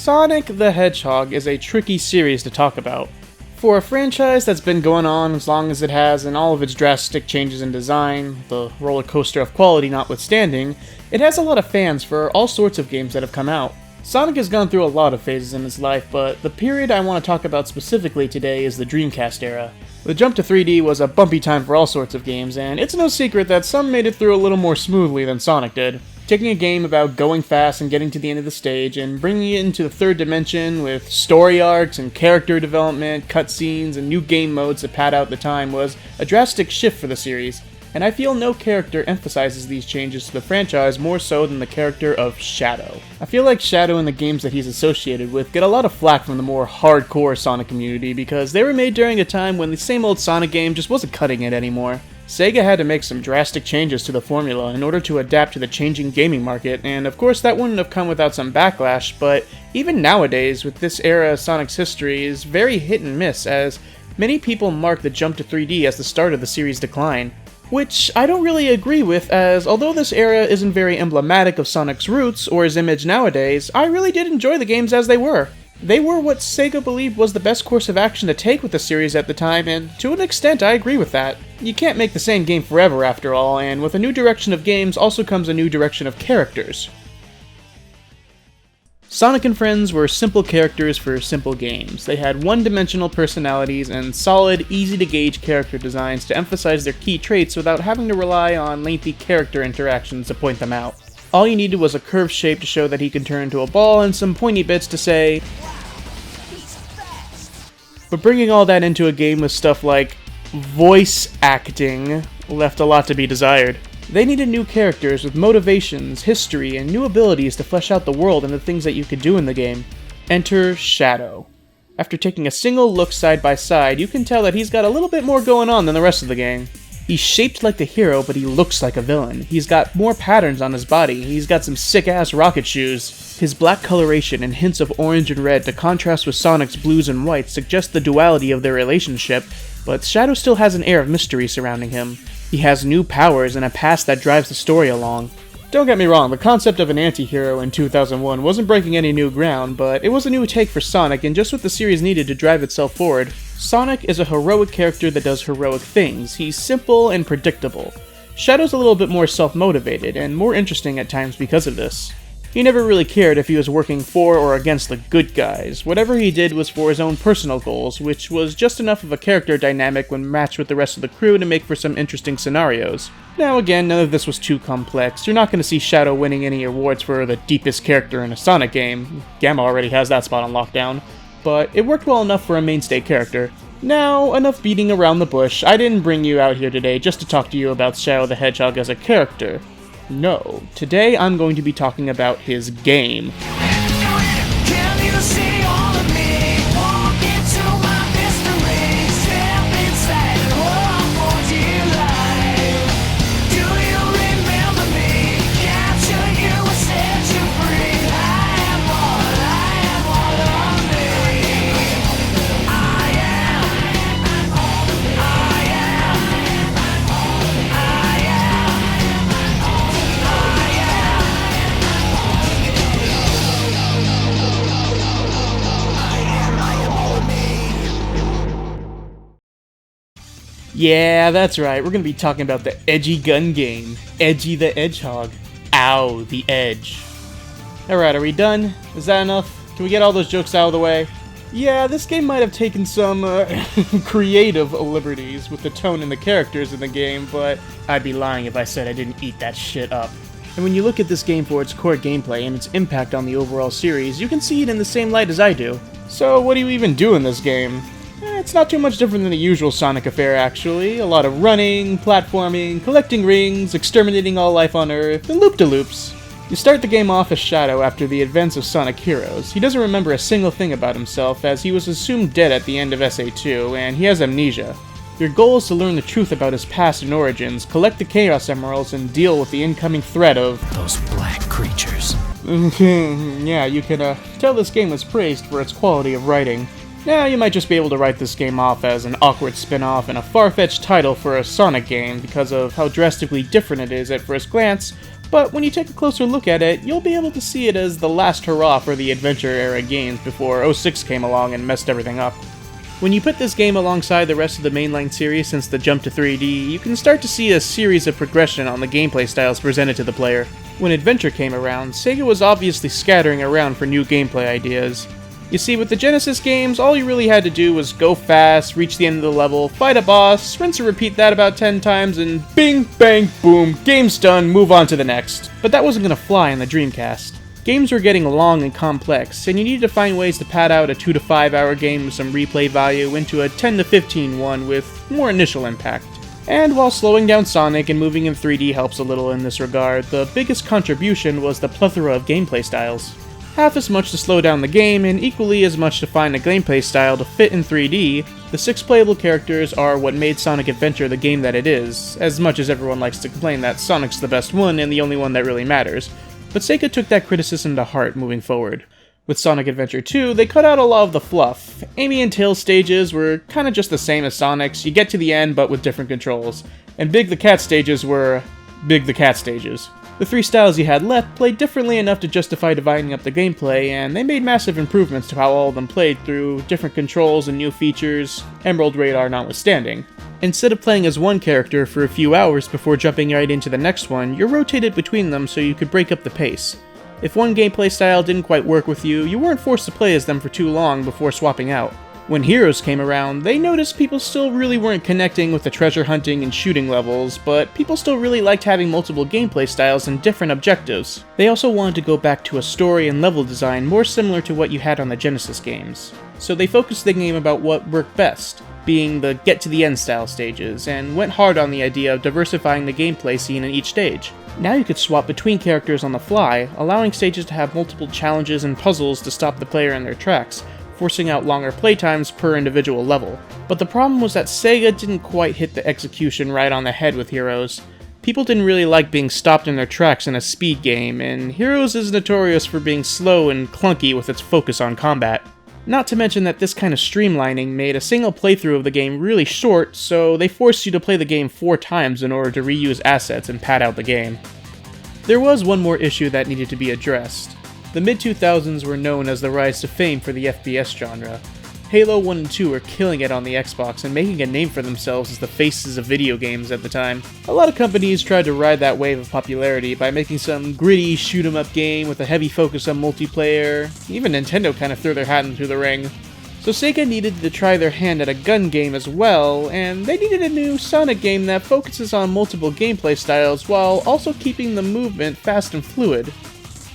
Sonic the Hedgehog is a tricky series to talk about. For a franchise that's been going on as long as it has and all of its drastic changes in design, the roller coaster of quality notwithstanding, it has a lot of fans for all sorts of games that have come out. Sonic has gone through a lot of phases in his life, but the period I want to talk about specifically today is the Dreamcast era. The jump to 3D was a bumpy time for all sorts of games, and it's no secret that some made it through a little more smoothly than Sonic did. Taking a game about going fast and getting to the end of the stage and bringing it into the third dimension with story arcs and character development, cutscenes, and new game modes to pad out the time was a drastic shift for the series, and I feel no character emphasizes these changes to the franchise more so than the character of Shadow. I feel like Shadow and the games that he's associated with get a lot of flack from the more hardcore Sonic community because they were made during a time when the same old Sonic game just wasn't cutting it anymore. Sega had to make some drastic changes to the formula in order to adapt to the changing gaming market, and of course that wouldn't have come without some backlash, but even nowadays, with this era of Sonic's history, is very hit and miss, as many people mark the jump to 3D as the start of the series' decline. Which I don't really agree with, as although this era isn't very emblematic of Sonic's roots or his image nowadays, I really did enjoy the games as they were. They were what Sega believed was the best course of action to take with the series at the time, and to an extent I agree with that. You can't make the same game forever after all, and with a new direction of games also comes a new direction of characters. Sonic and Friends were simple characters for simple games. They had one-dimensional personalities and solid, easy-to-gauge character designs to emphasize their key traits without having to rely on lengthy character interactions to point them out. All you needed was a curved shape to show that he can turn into a ball and some pointy bits to say, but bringing all that into a game with stuff like voice acting left a lot to be desired. They needed new characters with motivations, history, and new abilities to flesh out the world and the things that you could do in the game. Enter Shadow. After taking a single look side by side, you can tell that he's got a little bit more going on than the rest of the gang. He's shaped like the hero, but he looks like a villain. He's got more patterns on his body. He's got some sick-ass rocket shoes. His black coloration and hints of orange and red to contrast with Sonic's blues and whites suggest the duality of their relationship, but Shadow still has an air of mystery surrounding him. He has new powers and a past that drives the story along. Don't get me wrong, the concept of an anti-hero in 2001 wasn't breaking any new ground, but it was a new take for Sonic and just what the series needed to drive itself forward. Sonic is a heroic character that does heroic things. He's simple and predictable. Shadow's a little bit more self-motivated and more interesting at times because of this. He never really cared if he was working for or against the good guys. Whatever he did was for his own personal goals, which was just enough of a character dynamic when matched with the rest of the crew to make for some interesting scenarios. Now again, none of this was too complex. You're not going to see Shadow winning any awards for the deepest character in a Sonic game. Gamma already has that spot on lockdown. But it worked well enough for a mainstay character. Now, enough beating around the bush. I didn't bring you out here today just to talk to you about Shadow the Hedgehog as a character. No, today I'm going to be talking about his game. Yeah, that's right, we're gonna be talking about the edgy gun game, Edgy the Hedgehog. Ow, the edge. Alright, are we done? Is that enough? Can we get all those jokes out of the way? Yeah, this game might have taken some creative liberties with the tone and the characters in the game, but I'd be lying if I said I didn't eat that shit up. And when you look at this game for its core gameplay and its impact on the overall series, you can see it in the same light as I do. So what do you even do in this game? It's not too much different than the usual Sonic affair, actually. A lot of running, platforming, collecting rings, exterminating all life on Earth, and loop-de-loops. You start the game off as Shadow after the events of Sonic Heroes. He doesn't remember a single thing about himself, as he was assumed dead at the end of SA2, and he has amnesia. Your goal is to learn the truth about his past and origins, collect the Chaos Emeralds, and deal with the incoming threat of those black creatures. Yeah, you can tell this game was praised for its quality of writing. Now, you might just be able to write this game off as an awkward spin-off and a far-fetched title for a Sonic game because of how drastically different it is at first glance, but when you take a closer look at it, you'll be able to see it as the last hurrah for the adventure-era games before 06 came along and messed everything up. When you put this game alongside the rest of the mainline series since the jump to 3D, you can start to see a series of progression on the gameplay styles presented to the player. When Adventure came around, Sega was obviously scattering around for new gameplay ideas. You see, with the Genesis games, all you really had to do was go fast, reach the end of the level, fight a boss, rinse and repeat that about 10 times, and bing, bang, boom, game's done, move on to the next. But that wasn't gonna fly on the Dreamcast. Games were getting long and complex, and you needed to find ways to pad out a 2 to 5 hour game with some replay value into a 10 to 15 one with more initial impact. And while slowing down Sonic and moving in 3D helps a little in this regard, the biggest contribution was the plethora of gameplay styles. Half as much to slow down the game, and equally as much to find a gameplay style to fit in 3D, the 6 playable characters are what made Sonic Adventure the game that it is, as much as everyone likes to complain that Sonic's the best one and the only one that really matters. But Sega took that criticism to heart moving forward. With Sonic Adventure 2, they cut out a lot of the fluff. Amy and Tails stages were kinda just the same as Sonic's, you get to the end but with different controls. And Big the Cat stages were Big the Cat stages. The 3 styles you had left played differently enough to justify dividing up the gameplay, and they made massive improvements to how all of them played through different controls and new features, Emerald Radar notwithstanding. Instead of playing as one character for a few hours before jumping right into the next one, you're rotated between them so you could break up the pace. If one gameplay style didn't quite work with you, you weren't forced to play as them for too long before swapping out. When Heroes came around, they noticed people still really weren't connecting with the treasure hunting and shooting levels, but people still really liked having multiple gameplay styles and different objectives. They also wanted to go back to a story and level design more similar to what you had on the Genesis games. So they focused the game about what worked best, being the get-to-the-end style stages, and went hard on the idea of diversifying the gameplay scene in each stage. Now you could swap between characters on the fly, allowing stages to have multiple challenges and puzzles to stop the player in their tracks, forcing out longer playtimes per individual level. But the problem was that Sega didn't quite hit the execution right on the head with Heroes. People didn't really like being stopped in their tracks in a speed game, and Heroes is notorious for being slow and clunky with its focus on combat. Not to mention that this kind of streamlining made a single playthrough of the game really short, so they forced you to play the game 4 times in order to reuse assets and pad out the game. There was one more issue that needed to be addressed. The mid-2000s were known as the rise to fame for the FPS genre. Halo 1 and 2 were killing it on the Xbox and making a name for themselves as the faces of video games at the time. A lot of companies tried to ride that wave of popularity by making some gritty shoot-'em-up game with a heavy focus on multiplayer. Even Nintendo kind of threw their hat into the ring. So Sega needed to try their hand at a gun game as well, and they needed a new Sonic game that focuses on multiple gameplay styles while also keeping the movement fast and fluid.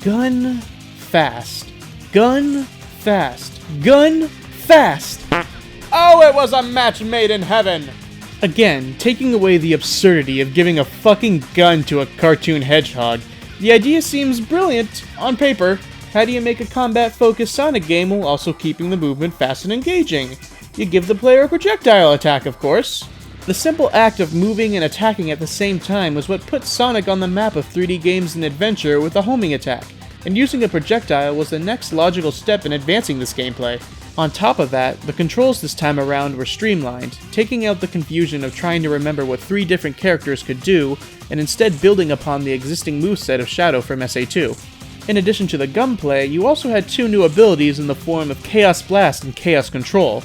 Gun fast. Gun fast. Gun fast! Oh, it was a match made in heaven! Again, taking away the absurdity of giving a fucking gun to a cartoon hedgehog, the idea seems brilliant on paper. How do you make a combat-focused Sonic game while also keeping the movement fast and engaging? You give the player a projectile attack, of course. The simple act of moving and attacking at the same time was what put Sonic on the map of 3D games and adventure with a homing attack, and using a projectile was the next logical step in advancing this gameplay. On top of that, the controls this time around were streamlined, taking out the confusion of trying to remember what 3 different characters could do, and instead building upon the existing moveset of Shadow from SA2. In addition to the gunplay, you also had 2 new abilities in the form of Chaos Blast and Chaos Control.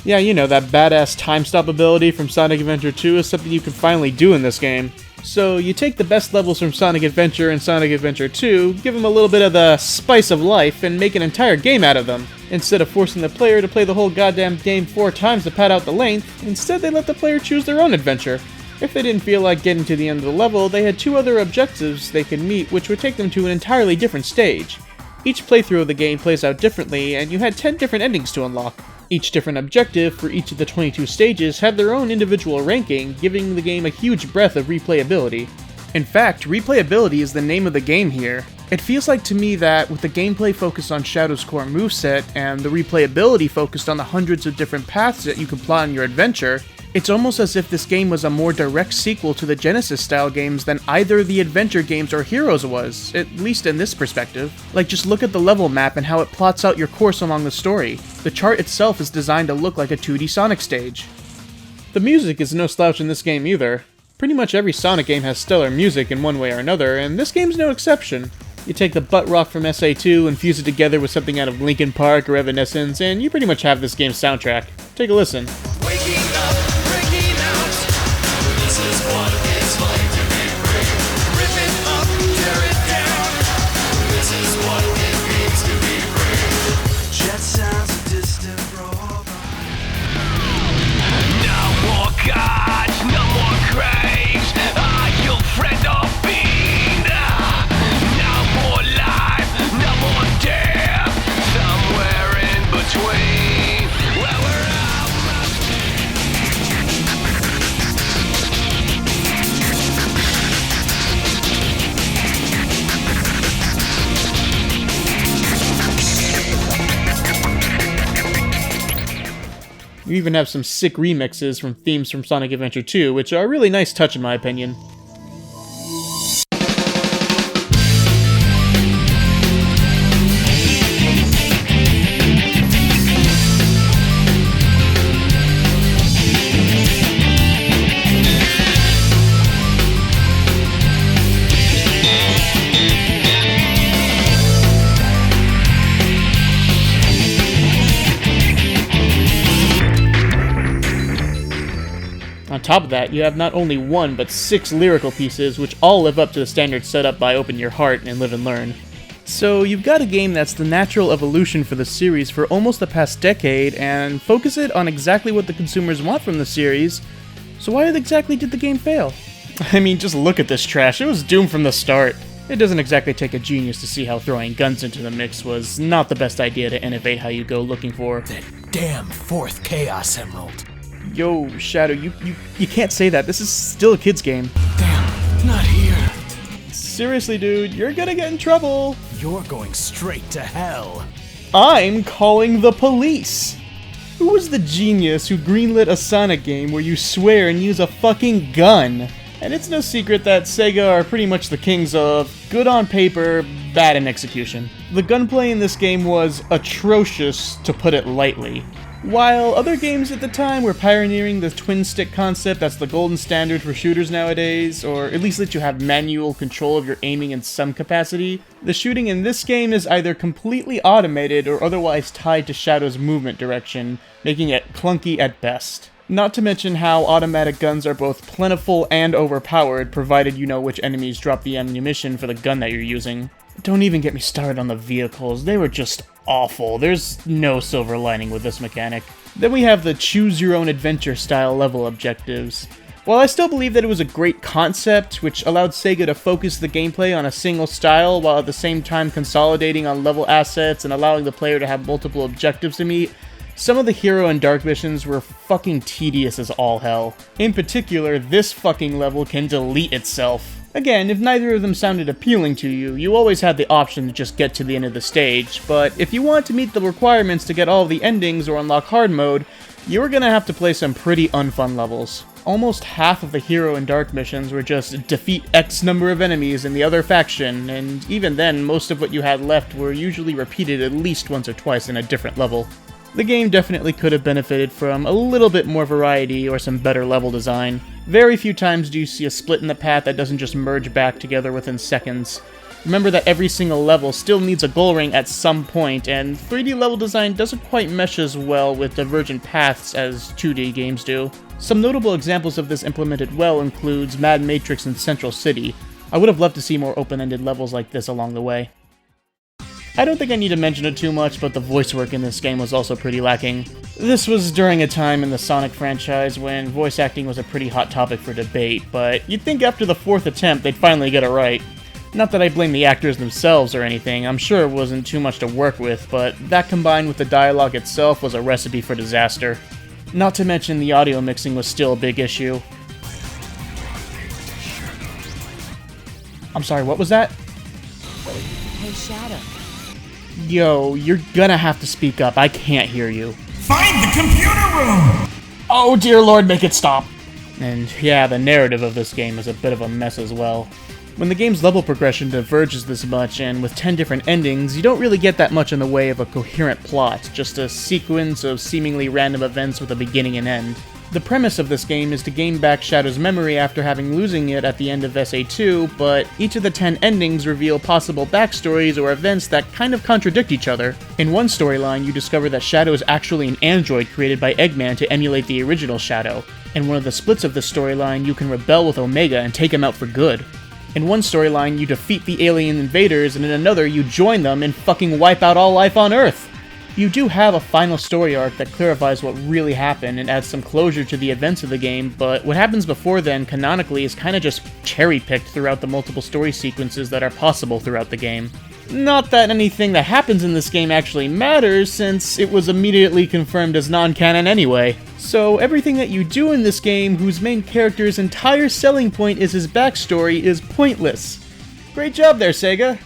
Yeah, you know, that badass time stop ability from Sonic Adventure 2 is something you can finally do in this game. So you take the best levels from Sonic Adventure and Sonic Adventure 2, give them a little bit of the spice of life, and make an entire game out of them. Instead of forcing the player to play the whole goddamn game 4 times to pad out the length, instead they let the player choose their own adventure. If they didn't feel like getting to the end of the level, they had 2 other objectives they could meet which would take them to an entirely different stage. Each playthrough of the game plays out differently, and you had 10 different endings to unlock. Each different objective for each of the 22 stages had their own individual ranking, giving the game a huge breadth of replayability. In fact, replayability is the name of the game here. It feels like to me that, with the gameplay focused on Shadow's core moveset, and the replayability focused on the hundreds of different paths that you can plot on your adventure, it's almost as if this game was a more direct sequel to the Genesis-style games than either the adventure games or Heroes was, at least in this perspective. Like, just look at the level map and how it plots out your course along the story. The chart itself is designed to look like a 2D Sonic stage. The music is no slouch in this game either. Pretty much every Sonic game has stellar music in one way or another, and this game's no exception. You take the butt rock from SA2 and fuse it together with something out of Linkin Park or Evanescence, and you pretty much have this game's soundtrack. Take a listen. Waking up, breaking out. This is what it's like to be free. Rip it up, tear it down. This is what it means to be free. Jet sounds of distant robot. No more gods, no more graves. Are you friend or fiend? No more life, no more death. Somewhere in between. Where we're out. You even have some sick remixes from themes from Sonic Adventure 2, which are a really nice touch in my opinion. On top of that, you have not only one, but 6 lyrical pieces, which all live up to the standards set up by Open Your Heart and Live and Learn. So you've got a game that's the natural evolution for the series for almost the past decade, and focus it on exactly what the consumers want from the series, so why exactly did the game fail? I mean, just look at this trash, it was doomed from the start. It doesn't exactly take a genius to see how throwing guns into the mix was not the best idea to innovate how you go looking for. That damn 4th Chaos Emerald. Yo, Shadow, you can't say that. This is still a kid's game. Damn, not here. Seriously, dude, you're gonna get in trouble. You're going straight to hell. I'm calling the police. Who was the genius who greenlit a Sonic game where you swear and use a fucking gun? And it's no secret that Sega are pretty much the kings of good on paper, bad in execution. The gunplay in this game was atrocious, to put it lightly. While other games at the time were pioneering the twin-stick concept that's the golden standard for shooters nowadays, or at least let you have manual control of your aiming in some capacity, the shooting in this game is either completely automated or otherwise tied to Shadow's movement direction, making it clunky at best. Not to mention how automatic guns are both plentiful and overpowered, provided you know which enemies drop the ammunition for the gun that you're using. Don't even get me started on the vehicles, they were just awful. There's no silver lining with this mechanic. Then we have the choose-your-own-adventure style level objectives. While I still believe that it was a great concept, which allowed Sega to focus the gameplay on a single style while at the same time consolidating on level assets and allowing the player to have multiple objectives to meet, some of the hero and dark missions were fucking tedious as all hell. In particular, this fucking level can delete itself. Again, if neither of them sounded appealing to you, you always had the option to just get to the end of the stage, but if you want to meet the requirements to get all of the endings or unlock hard mode, you were gonna have to play some pretty unfun levels. Almost half of the hero and dark missions were just defeat X number of enemies in the other faction, and even then, most of what you had left were usually repeated at least once or twice in a different level. The game definitely could have benefited from a little bit more variety or some better level design. Very few times do you see a split in the path that doesn't just merge back together within seconds. Remember that every single level still needs a goal ring at some point, and 3D level design doesn't quite mesh as well with divergent paths as 2D games do. Some notable examples of this implemented well includes Mad Matrix and Central City. I would have loved to see more open-ended levels like this along the way. I don't think I need to mention it too much, but the voice work in this game was also pretty lacking. This was during a time in the Sonic franchise when voice acting was a pretty hot topic for debate, but you'd think after the 4th attempt they'd finally get it right. Not that I blame the actors themselves or anything, I'm sure it wasn't too much to work with, but that combined with the dialogue itself was a recipe for disaster. Not to mention the audio mixing was still a big issue. I'm sorry, what was that? Hey, Shadow. Yo, you're gonna have to speak up, I can't hear you. Find the computer room! Oh dear lord, make it stop! And yeah, the narrative of this game is a bit of a mess as well. When the game's level progression diverges this much, and with 10 different endings, you don't really get that much in the way of a coherent plot, just a sequence of seemingly random events with a beginning and end. The premise of this game is to gain back Shadow's memory after having losing it at the end of SA2, but each of the 10 endings reveal possible backstories or events that kind of contradict each other. In one storyline, you discover that Shadow is actually an android created by Eggman to emulate the original Shadow. In one of the splits of this storyline, you can rebel with Omega and take him out for good. In one storyline, you defeat the alien invaders, and in another, you join them and fucking wipe out all life on Earth. You do have a final story arc that clarifies what really happened and adds some closure to the events of the game, but what happens before then, canonically, is kinda just cherry-picked throughout the multiple story sequences that are possible throughout the game. Not that anything that happens in this game actually matters, since it was immediately confirmed as non-canon anyway. So everything that you do in this game, whose main character's entire selling point is his backstory, is pointless. Great job there, Sega!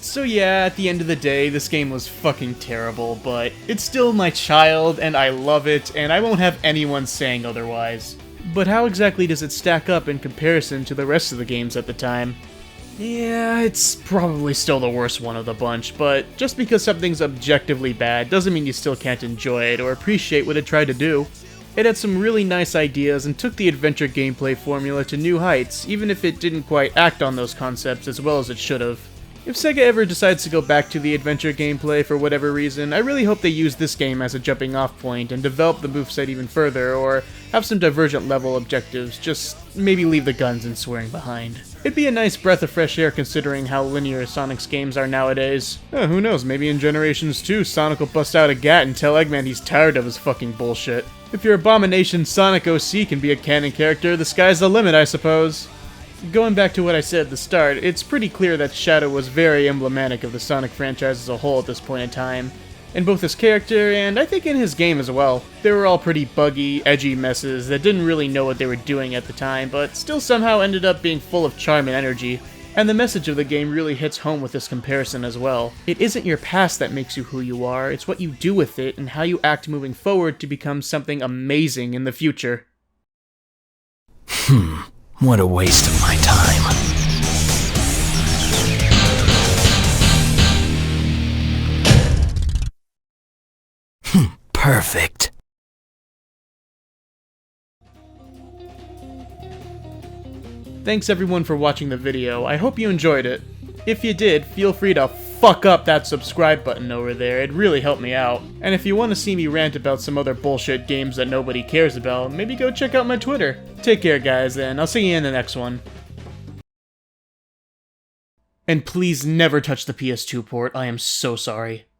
So yeah, at the end of the day, this game was fucking terrible, but it's still my child, and I love it, and I won't have anyone saying otherwise. But how exactly does it stack up in comparison to the rest of the games at the time? Yeah, it's probably still the worst one of the bunch, but just because something's objectively bad doesn't mean you still can't enjoy it or appreciate what it tried to do. It had some really nice ideas and took the adventure gameplay formula to new heights, even if it didn't quite act on those concepts as well as it should have. If Sega ever decides to go back to the adventure gameplay for whatever reason, I really hope they use this game as a jumping off point and develop the moveset even further, or have some divergent level objectives, just maybe leave the guns and swearing behind. It'd be a nice breath of fresh air considering how linear Sonic's games are nowadays. Who knows, maybe in Generations 2, Sonic will bust out a gat and tell Eggman he's tired of his fucking bullshit. If your Abomination Sonic OC can be a canon character, the sky's the limit, I suppose. Going back to what I said at the start, it's pretty clear that Shadow was very emblematic of the Sonic franchise as a whole at this point in time. In both his character, and I think in his game as well. They were all pretty buggy, edgy messes that didn't really know what they were doing at the time, but still somehow ended up being full of charm and energy. And the message of the game really hits home with this comparison as well. It isn't your past that makes you who you are, it's what you do with it and how you act moving forward to become something amazing in the future. What a waste of my time. Perfect. Thanks everyone for watching the video, I hope you enjoyed it. If you did, feel free to fuck up that subscribe button over there, it'd really help me out. And if you want to see me rant about some other bullshit games that nobody cares about, maybe go check out my Twitter. Take care guys, and I'll see you in the next one. And please never touch the PS2 port, I am so sorry.